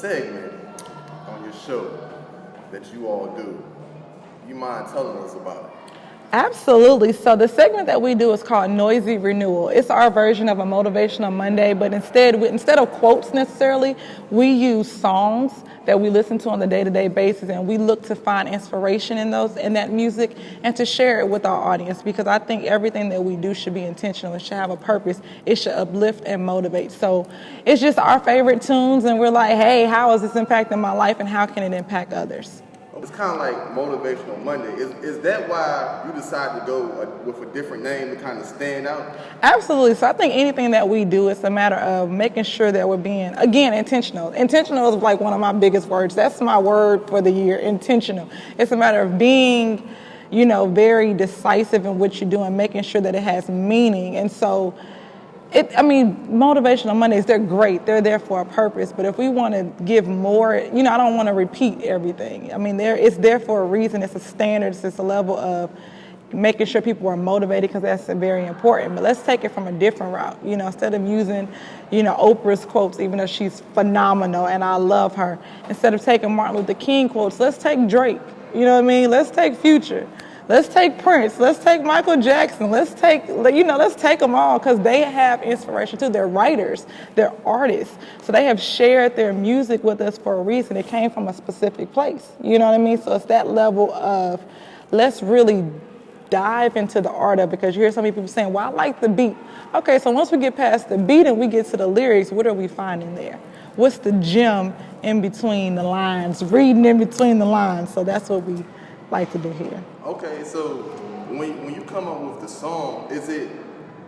segment on your show that you all do. You mind telling us about it? Absolutely. So the segment that we do is called NoisyRenewal. It's our version of a Motivational Monday, but instead of quotes necessarily, we use songs that we listen to on a day-to-day basis, and we look to find inspiration in that music and to share it with our audience, because I think everything that we do should be intentional. It should have a purpose. It should uplift and motivate. So it's just our favorite tunes, and we're like, hey, how is this impacting my life, and how can it impact others? It's kind of like Motivational Monday. Is that why you decided to go with a different name to kind of stand out? Absolutely. So I think anything that we do, it's a matter of making sure that we're being, again, intentional. Intentional is like one of my biggest words. That's my word for the year, intentional. It's a matter of being, very decisive in what you do and making sure that it has meaning. And so Motivational Mondays, they're great. They're there for a purpose. But if we want to give more, I don't want to repeat everything. It's there for a reason. It's a standard. It's a level of making sure people are motivated, because that's very important. But let's take it from a different route. Instead of using, Oprah's quotes, even though she's phenomenal and I love her, instead of taking Martin Luther King quotes, let's take Drake. Let's take Future. Let's take Prince. Let's take Michael Jackson. Let's take them all, because they have inspiration too. They're writers. They're artists. So they have shared their music with us for a reason. It came from a specific place. You know what I mean? So it's that level of, let's really dive into the art of it, because you hear so many people saying, well, I like the beat. Okay, so once we get past the beat and we get to the lyrics, what are we finding there? What's the gem in between the lines, reading in between the lines? So that's what we like to do here. Okay, so when you come up with the song, is it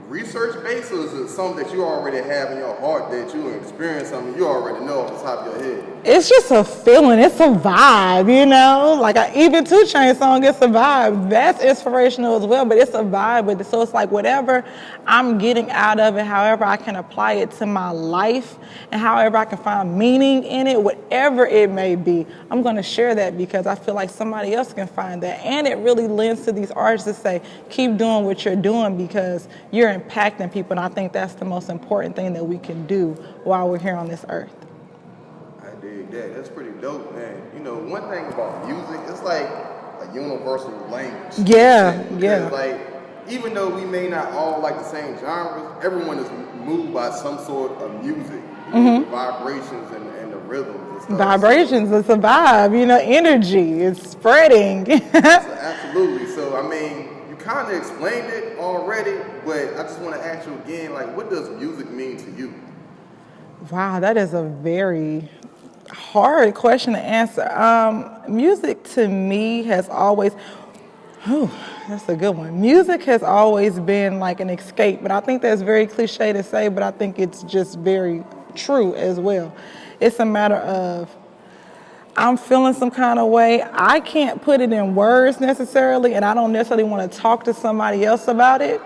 research-based, or is it something that you already have in your heart that you experience, something you already know off the top of your head? It's just a feeling. It's a vibe, Like even 2 Chainz song, it's a vibe. That's inspirational as well, but it's a vibe. So it's like whatever I'm getting out of it, however I can apply it to my life, and however I can find meaning in it, whatever it may be, I'm going to share that, because I feel like somebody else can find that. And it really lends to these artists to say, keep doing what you're doing, because you're impacting people, and I think that's the most important thing that we can do while we're here on this earth. I dig that. That's pretty dope, man. One thing about music, it's like a universal language. Yeah. Like, even though we may not all like the same genres, everyone is moved by some sort of music, the vibrations and the rhythms and stuff. Vibrations, it's a vibe, energy, it's spreading. Absolutely. So, you kind of explained it already, but I just want to ask you again, like, what does music mean to you? Wow, that is a very hard question to answer. Music to me has always, that's a good one. Music has always been like an escape, but I think that's very cliche to say, but I think it's just very true as well. It's a matter of, I'm feeling some kind of way. I can't put it in words necessarily, and I don't necessarily want to talk to somebody else about it.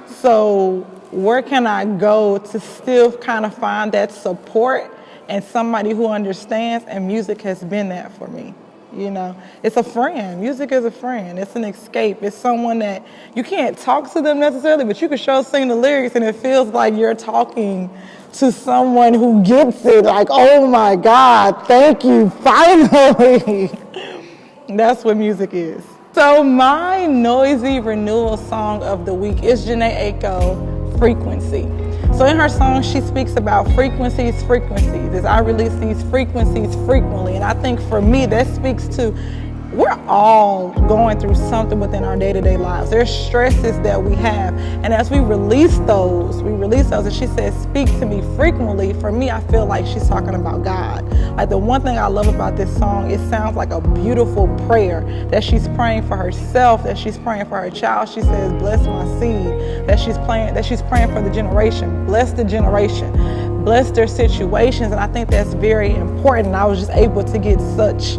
So where can I go to still kind of find that support and somebody who understands? And music has been that for me. It's a friend. Music is a friend. It's an escape. It's someone that you can't talk to them necessarily, but you can sing the lyrics, and it feels like you're talking to someone who gets it. Like, oh my God, thank you, finally. That's what music is. So my Noisy Renewal song of the week is Jhené Aiko, Frequency. So in her song, she speaks about frequencies, as I release these frequencies frequently. And I think for me, that speaks to, we're all going through something within our day-to-day lives. There's stresses that we have. And as we release those, and she says, speak to me frequently. For me, I feel like she's talking about God. Like, the one thing I love about this song, it sounds like a beautiful prayer that she's praying for herself, that she's praying for her child. She says, bless my seed, that she's praying for the generation. Bless the generation. Bless their situations. And I think that's very important. And I was just able to get such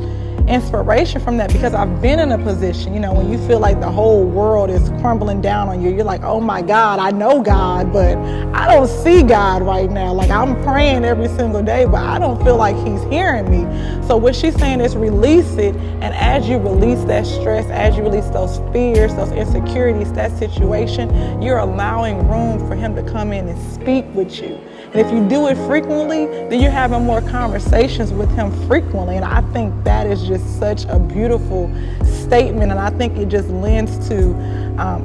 inspiration from that, because I've been in a position, when you feel like the whole world is crumbling down on you, you're like, oh my God, I know God, but I don't see God right now. Like, I'm praying every single day, but I don't feel like he's hearing me. So what she's saying is release it. And as you release that stress, as you release those fears, those insecurities, that situation, you're allowing room for him to come in and speak with you. And if you do it frequently, then you're having more conversations with him frequently. And I think that is just such a beautiful statement. And I think it just lends to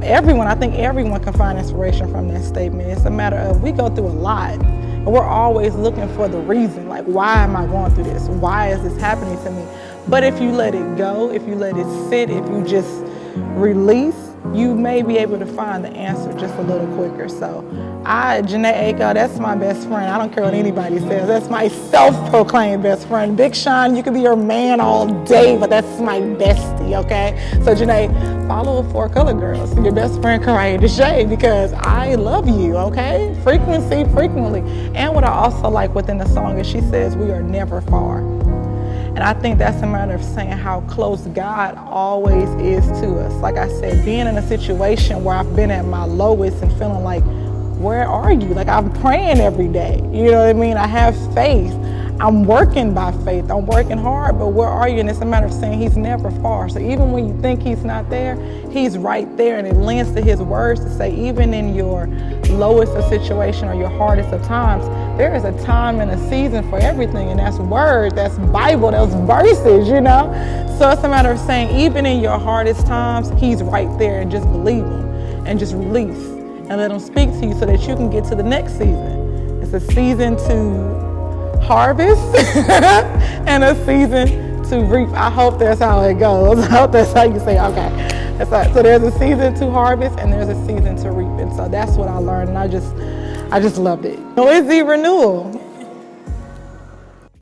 everyone. I think everyone can find inspiration from that statement. It's a matter of, we go through a lot. And we're always looking for the reason, like, why am I going through this? Why is this happening to me? But if you let it go, if you let it sit, if you just release, you may be able to find the answer just a little quicker. So Janae Aiko, that's my best friend. I don't care what anybody says. That's my self-proclaimed best friend. Big Sean, you can be your man all day, but that's my bestie, okay? So Janae, follow 4 Color Girls, your best friend KyriahDeshaye, because I love you, okay? Frequency, frequently. And what I also like within the song is she says we are never far. And I think that's a matter of saying how close God always is to us. Like I said, being in a situation where I've been at my lowest and feeling like, where are you? Like, I'm praying every day. You know what I mean? I have faith. I'm working by faith. I'm working hard, but where are you? And it's a matter of saying he's never far. So even when you think he's not there, he's right there. And it lends to his words to say, even in your lowest of situation or your hardest of times, there is a time and a season for everything. And that's word, that's Bible, that's verses, you know? So it's a matter of saying, even in your hardest times, he's right there, and just believe him and just release and let him speak to you so that you can get to the next season. It's a season to harvest and a season to reap. I hope that's how it goes. I hope that's how you say, okay. So there's a season to harvest and there's a season to reap. And so that's what I learned, and I just loved it. NoisyRenewal.